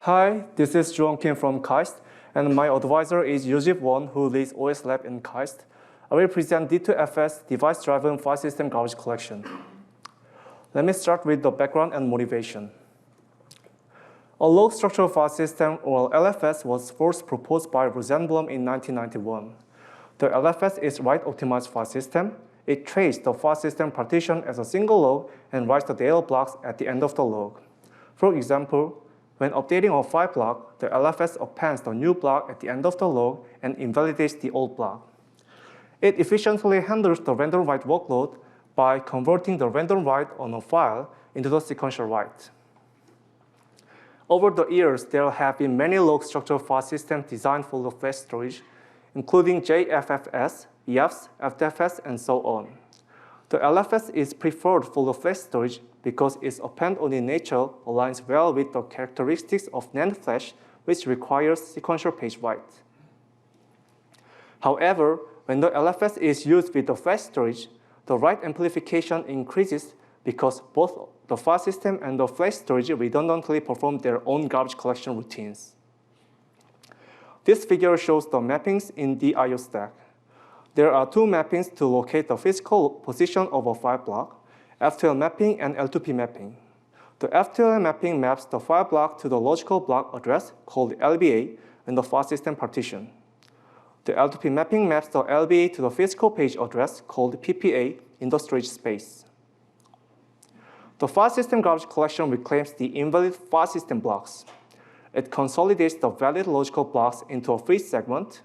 Hi, this is Juwon from KAIST, and my advisor is Juwon, who leads OS Lab in KAIST. I will present D2FS device-driven file system garbage collection. Let me start with the background and motivation. A log-structured file system, or LFS, was first proposed by Rosenblum in 1991. The LFS is write-optimized file system. It treats the file system partition as a single log and writes the data blocks at the end of the log. For example, when updating a file block, the LFS appends the new block at the end of the log and invalidates the old block. It efficiently handles the random write workload by converting the random write on a file into the sequential write. Over the years, there have been many log-structured file systems designed for the flash storage, including D2FS, EFS, FTFS, and so on. The LFS is preferred for the flash storage because its append-only nature aligns well with the characteristics of NAND flash, which requires sequential page write. However, when the LFS is used with the flash storage, the write amplification increases because both the file system and the flash storage redundantly perform their own garbage collection routines. This figure shows the mappings in the I/O stack. There are two mappings to locate the physical position of a file block, F2L mapping and L2P mapping. The F2L mapping maps the file block to the logical block address called LBA in the file system partition. The L2P mapping maps the LBA to the physical page address called PPA in the storage space. The file system garbage collection reclaims the invalid file system blocks. It consolidates the valid logical blocks into a free segment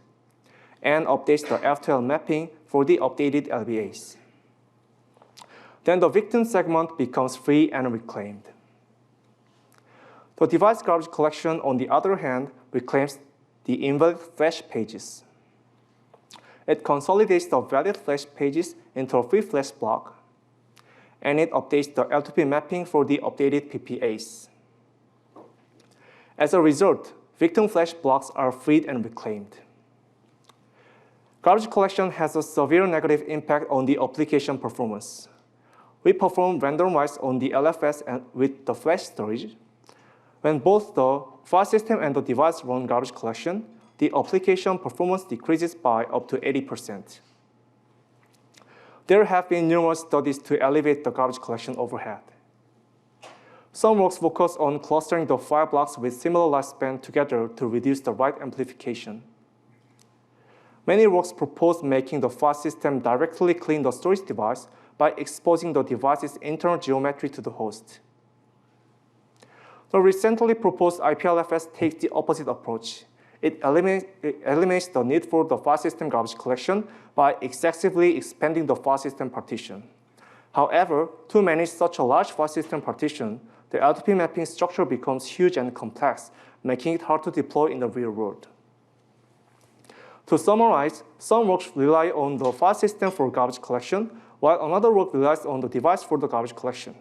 and updates the F2L mapping for the updated LBAs. Then the victim segment becomes free and reclaimed. The device garbage collection, on the other hand, reclaims the invalid flash pages. It consolidates the valid flash pages into a free flash block, and it updates the L2P mapping for the updated PPAs. As a result, victim flash blocks are freed and reclaimed. Garbage collection has a severe negative impact on the application performance. We perform random writes on the LFS and with the flash storage. When both the file system and the device run garbage collection, the application performance decreases by up to 80%. There have been numerous studies to elevate the garbage collection overhead. Some works focus on clustering the file blocks with similar lifespan together to reduce the write amplification. Many works propose making the file system directly clean the storage device by exposing the device's internal geometry to the host. The recently proposed IPLFS takes the opposite approach. It eliminates the need for the file system garbage collection by excessively expanding the file system partition. However, to manage such a large file system partition, the L2P mapping structure becomes huge and complex, making it hard to deploy in the real world. To summarize, some works rely on the file system for garbage collection, while another work relies on the device for the garbage collection.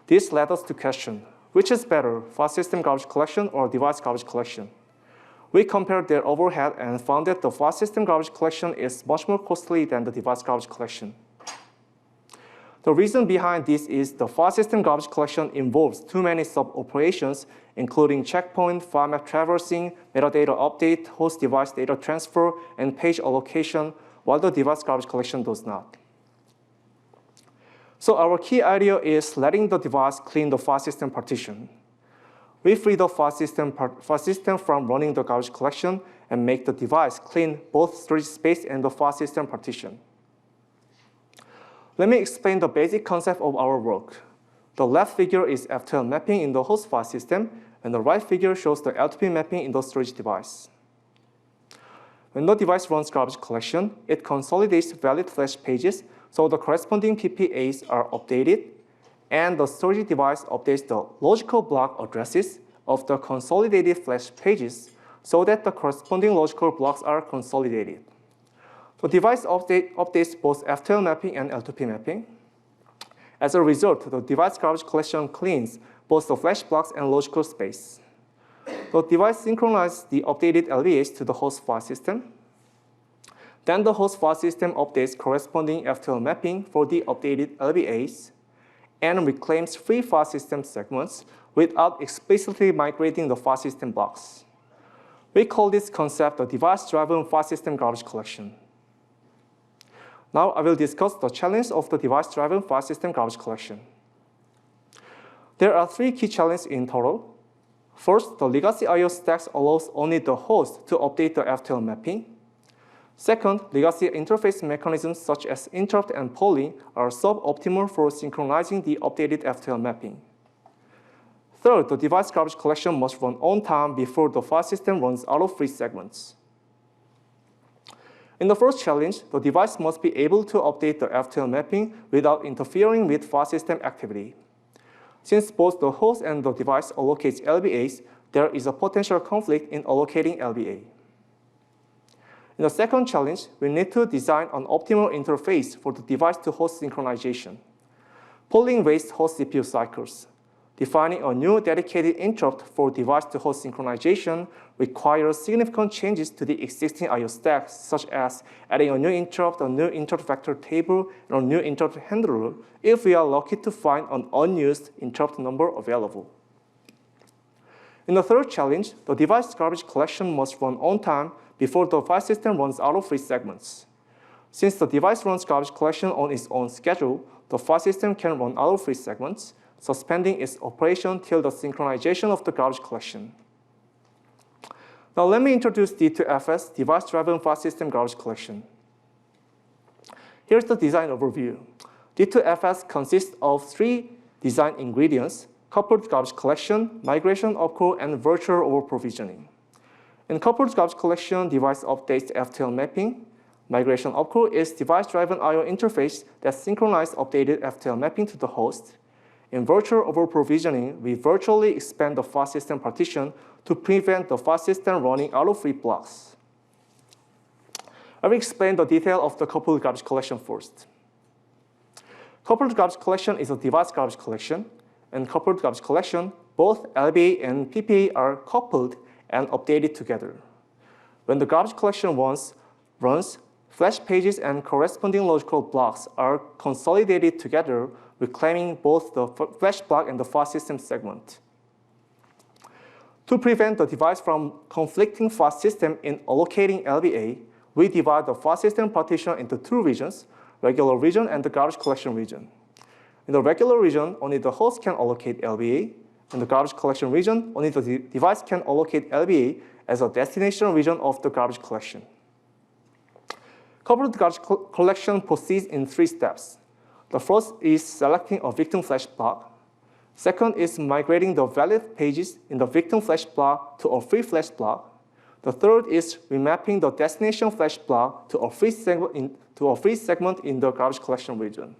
This led us to question, which is better, file system garbage collection or device garbage collection? We compared their overhead and found that the file system garbage collection is much more costly than the device garbage collection. The reason behind this is the file system garbage collection involves too many sub-operations, including checkpoint, file map traversing, metadata update, host device data transfer, and page allocation, while the device garbage collection does not. So our key idea is letting the device clean the file system partition. We free the file system from running the garbage collection and make the device clean both storage space and the file system partition. Let me explain the basic concept of our work. The left figure is F2L mapping in the host file system, and the right figure shows the L2P mapping in the storage device. When the device runs garbage collection, it consolidates valid flash pages, so the corresponding PPAs are updated, and the storage device updates the logical block addresses of the consolidated flash pages so that the corresponding logical blocks are consolidated. The device updates both F2L mapping and L2P mapping. As a result, the device garbage collection cleans both the flash blocks and logical space. The device synchronizes the updated LBAs to the host file system. Then the host file system updates corresponding F2L mapping for the updated LBAs and reclaims free file system segments without explicitly migrating the file system blocks. We call this concept the device-driven file system garbage collection. Now I will discuss the challenge of the device-driven file system garbage collection. There are 3 key challenges in total. First, the legacy I/O stacks allows only the host to update the FTL mapping. Second, legacy interface mechanisms such as interrupt and polling are suboptimal for synchronizing the updated FTL mapping. Third, the device garbage collection must run on time before the file system runs out of free segments. In the first challenge, the device must be able to update the FTL mapping without interfering with file system activity. Since both the host and the device allocates LBAs, there is a potential conflict in allocating LBA. In the second challenge, we need to design an optimal interface for the device-to-host synchronization. Polling wastes host CPU cycles. Defining a new dedicated interrupt for device-to-host synchronization requires significant changes to the existing I/O stacks, such as adding a new interrupt vector table, and a new interrupt handler if we are lucky to find an unused interrupt number available. In the third challenge, the device garbage collection must run on time before the file system runs out of free segments. Since the device runs garbage collection on its own schedule, the file system can run out of free segments, suspending its operation till the synchronization of the garbage collection. Now let me introduce D2FS, device-driven file system garbage collection. Here's the design overview. D2FS consists of 3 design ingredients: coupled garbage collection, migration upcall, and virtual overprovisioning. In coupled garbage collection, device updates FTL mapping. Migration upcall is device-driven I/O interface that synchronizes updated FTL mapping to the host. In virtual overprovisioning, we virtually expand the file system partition to prevent the file system running out of free blocks. I will explain the detail of the coupled garbage collection first. Coupled garbage collection is a device garbage collection. In coupled garbage collection, both LBA and PPA are coupled and updated together. When the garbage collection runs, flash pages and corresponding logical blocks are consolidated together, reclaiming both the flash block and the file system segment. To prevent the device from conflicting file system in allocating LBA, we divide the file system partition into 2 regions, regular region and the garbage collection region. In the regular region, only the host can allocate LBA. In the garbage collection region, only the device can allocate LBA as a destination region of the garbage collection. Coupled garbage collection proceeds in 3 steps. The first is selecting a victim flash block. Second is migrating the valid pages in the victim flash block to a free flash block. The third is remapping the destination flash block to a free segment in the garbage collection region.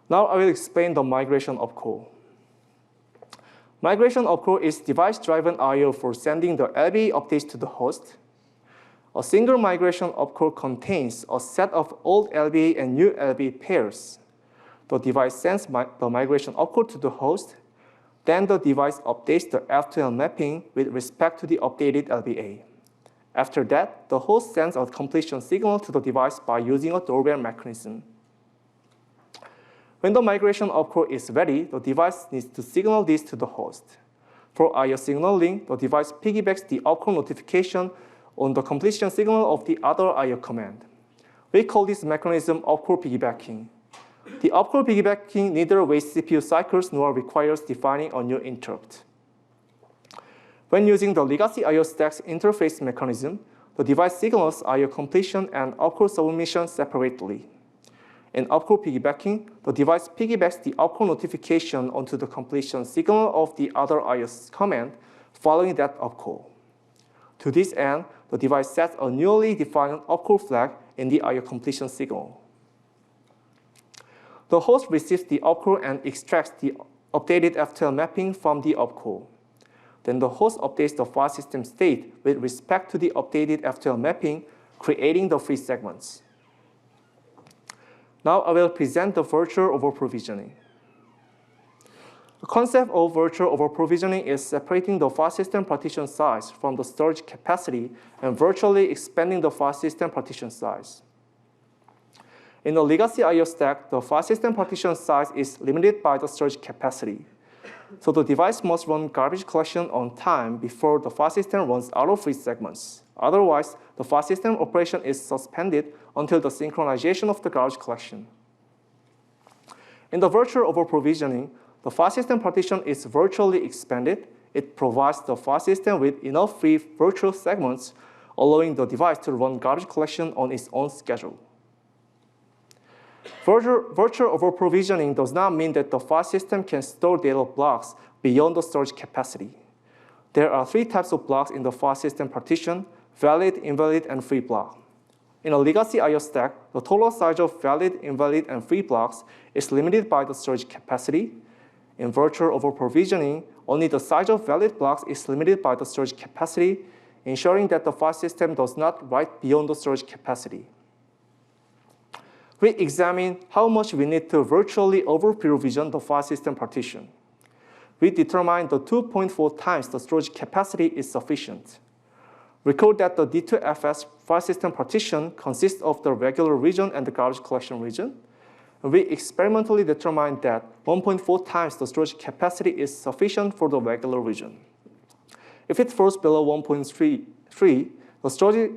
Now I will explain the migration upcall. Migration upcall is device-driven I/O for sending the LBA updates to the host. A single migration upcall contains a set of old LBA and new LBA pairs. The device sends the migration upcall to the host. Then the device updates the FTL mapping with respect to the updated LBA. After that, the host sends a completion signal to the device by using a doorbell mechanism. When the migration upcall is ready, the device needs to signal this to the host. For I/O signaling, the device piggybacks the upcall notification on the completion signal of the other I/O command. We call this mechanism upcall piggybacking. The upcall piggybacking neither wastes CPU cycles nor requires defining a new interrupt. When using the legacy I/O stacks interface mechanism, the device signals I/O completion and upcall submission separately. In upcall piggybacking, the device piggybacks the upcall notification onto the completion signal of the other I/O command following that upcall. To this end, the device sets a newly defined upcall flag in the I/O completion signal. The host receives the upcall and extracts the updated FTL mapping from the upcall. Then the host updates the file system state with respect to the updated FTL mapping, creating the free segments. Now I will present the virtual overprovisioning. The concept of virtual overprovisioning is separating the file system partition size from the storage capacity and virtually expanding the file system partition size. In the legacy I/O stack, the file system partition size is limited by the storage capacity. So the device must run garbage collection on time before the file system runs out of free segments. Otherwise, the file system operation is suspended until the synchronization of the garbage collection. In the virtual overprovisioning, the file system partition is virtually expanded. It provides the file system with enough free virtual segments, allowing the device to run garbage collection on its own schedule. Virtual overprovisioning does not mean that the file system can store data blocks beyond the storage capacity. There are 3 types of blocks in the file system partition: valid, invalid, and free block. In a legacy I/O stack, the total size of valid, invalid, and free blocks is limited by the storage capacity. In virtual overprovisioning, only the size of valid blocks is limited by the storage capacity, ensuring that the file system does not write beyond the storage capacity. We examine how much we need to virtually overprovision the file system partition. We determine that 2.4 times the storage capacity is sufficient. Recall that the D2FS file system partition consists of the regular region and the garbage collection region. And we experimentally determined that 1.4 times the storage capacity is sufficient for the regular region. If it falls below 1.33,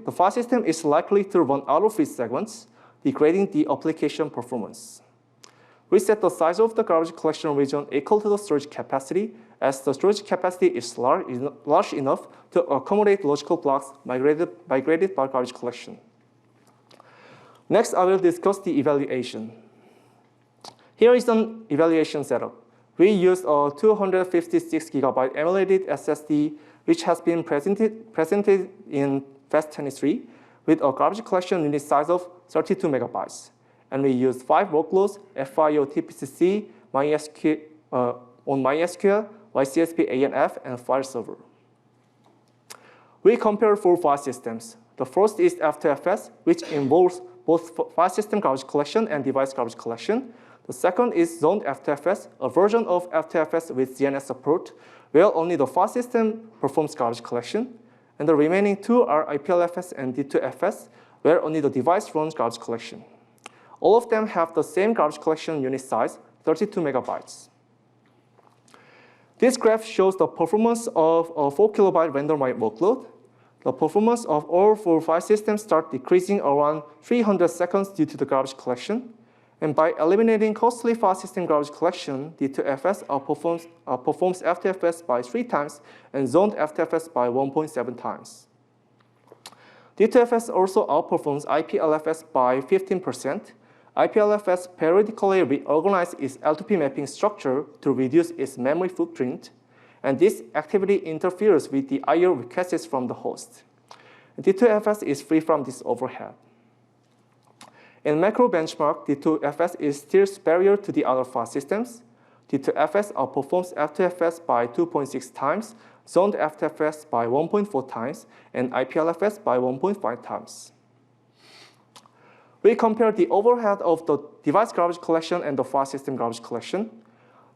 the file system is likely to run out of free segments, degrading the application performance. We set the size of the garbage collection region equal to the storage capacity, as the storage capacity is large enough to accommodate logical blocks migrated by garbage collection. Next, I will discuss the evaluation. Here is an evaluation setup. We used a 256 GB emulated SSD, which has been presented in FAST23, with a garbage collection unit size of 32 megabytes. And we used 5 workloads: FIO TPCC, MySQL YCSB-F, and file server. We compared 4 file systems. The first is D2FS, which involves both file system garbage collection and device garbage collection. The second is zoned D2FS, a version of D2FS with ZNS support, where only the file system performs garbage collection. And the remaining 2 are IPLFS and D2FS, where only the device runs garbage collection. All of them have the same garbage collection unit size, 32 megabytes. This graph shows the performance of a 4 kilobyte random write workload. The performance of all 4 file systems start decreasing around 300 seconds due to the garbage collection. And by eliminating costly file system garbage collection, D2FS outperforms D2FS by 3 times and zoned D2FS by 1.7 times. D2FS also outperforms IPLFS by 15%. IPLFS periodically reorganizes its L2P mapping structure to reduce its memory footprint, and this activity interferes with the I/O requests from the host. D2FS is free from this overhead. In macro benchmark, D2FS is still superior to the other file systems. D2FS outperforms D2FS by 2.6 times, zoned D2FS by 1.4 times, and IPLFS by 1.5 times. We compare the overhead of the device garbage collection and the file system garbage collection.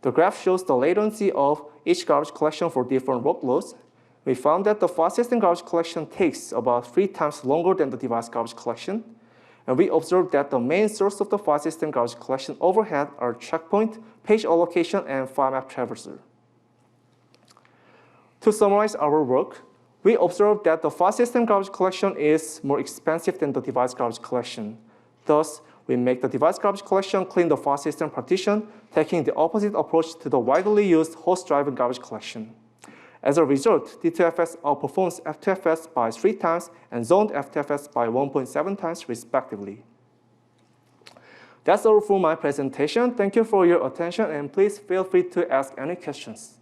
The graph shows the latency of each garbage collection for different workloads. We found that the file system garbage collection takes about 3 times longer than the device garbage collection. And we observed that the main source of the file system garbage collection overhead are checkpoint, page allocation, and file map traverser. To summarize our work, we observed that the file system garbage collection is more expensive than the device garbage collection. Thus, we make the device garbage collection clean the file system partition, taking the opposite approach to the widely used host-driven garbage collection. As a result, D2FS outperforms D2FS by 3 times and zoned D2FS by 1.7 times, respectively. That's all for my presentation. Thank you for your attention, and please feel free to ask any questions.